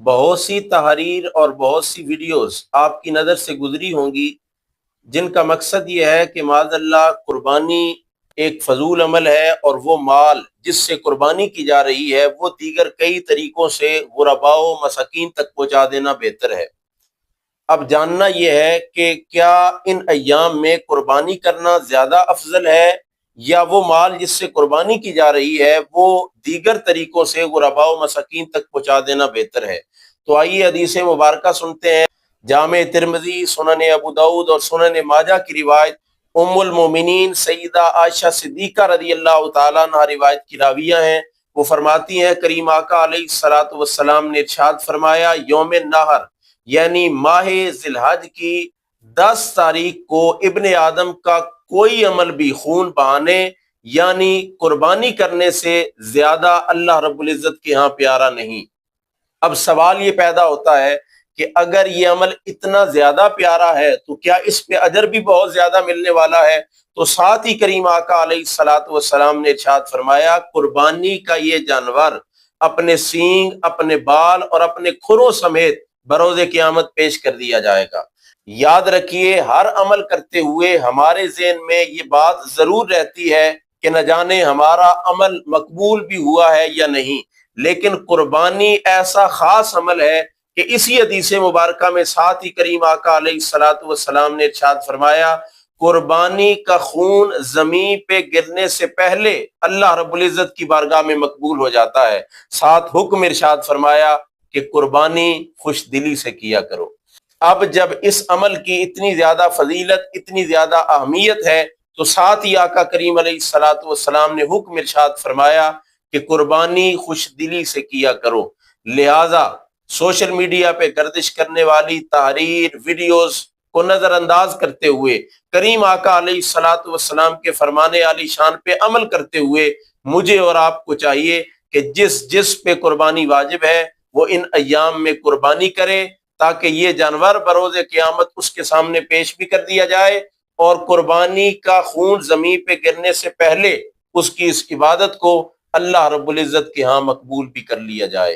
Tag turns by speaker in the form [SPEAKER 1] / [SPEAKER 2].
[SPEAKER 1] بہت سی تحریر اور بہت سی ویڈیوز آپ کی نظر سے گزری ہوں گی جن کا مقصد یہ ہے کہ معاذ اللہ قربانی ایک فضول عمل ہے، اور وہ مال جس سے قربانی کی جا رہی ہے وہ دیگر کئی طریقوں سے غرباء و مساکین تک پہنچا دینا بہتر ہے۔ اب جاننا یہ ہے کہ کیا ان ایام میں قربانی کرنا زیادہ افضل ہے، یا وہ مال جس سے قربانی کی جا رہی ہے وہ دیگر طریقوں سے غرباء و مساکین تک پہنچا دینا بہتر ہے۔ تو آئیے حدیث مبارکہ سنتے ہیں۔ جامع ترمذی، سنن ابو داؤد اور سنن ماجہ کی روایت، ام المومنین سیدہ عائشہ صدیقہ رضی اللہ تعالیٰ عنہ روایت کی راویہ ہیں۔ وہ فرماتی ہیں کریم آقا علیہ الصلوۃ والسلام نے ارشاد فرمایا، یوم نحر یعنی ماہ ذی الحج کی 10 تاریخ کو ابن آدم کا کوئی عمل بھی خون بہانے یعنی قربانی کرنے سے زیادہ اللہ رب العزت کے ہاں پیارا نہیں۔ اب سوال یہ پیدا ہوتا ہے کہ اگر یہ عمل اتنا زیادہ پیارا ہے تو کیا اس پہ اجر بھی بہت زیادہ ملنے والا ہے؟ تو ساتھ ہی کریم آقا علیہ الصلوۃ والسلام نے ارشاد فرمایا، قربانی کا یہ جانور اپنے سینگ، اپنے بال اور اپنے کھروں سمیت بروز قیامت پیش کر دیا جائے گا۔ یاد رکھیے، ہر عمل کرتے ہوئے ہمارے ذہن میں یہ بات ضرور رہتی ہے کہ نہ جانے ہمارا عمل مقبول بھی ہوا ہے یا نہیں، لیکن قربانی ایسا خاص عمل ہے کہ اسی حدیث مبارکہ میں ساتھ ہی کریم آقا علیہ الصلوۃ والسلام نے ارشاد فرمایا، قربانی کا خون زمین پہ گرنے سے پہلے اللہ رب العزت کی بارگاہ میں مقبول ہو جاتا ہے۔ ساتھ حکم ارشاد فرمایا کہ قربانی خوش دلی سے کیا کرو۔ اب جب اس عمل کی اتنی زیادہ فضیلت، اتنی زیادہ اہمیت ہے، تو ساتھ ہی آقا کریم علیہ الصلوۃ والسلام نے حکم ارشاد فرمایا کہ قربانی خوش دلی سے کیا کرو۔ لہذا سوشل میڈیا پہ گردش کرنے والی تحریر، ویڈیوز کو نظر انداز کرتے ہوئے کریم آقا علیہ الصلوۃ والسلام کے فرمان عالی شان پہ عمل کرتے ہوئے مجھے اور آپ کو چاہیے کہ جس پہ قربانی واجب ہے وہ ان ایام میں قربانی کرے، تاکہ یہ جانور بروز قیامت اس کے سامنے پیش بھی کر دیا جائے، اور قربانی کا خون زمین پہ گرنے سے پہلے اس کی اس عبادت کو اللہ رب العزت کے ہاں مقبول بھی کر لیا جائے۔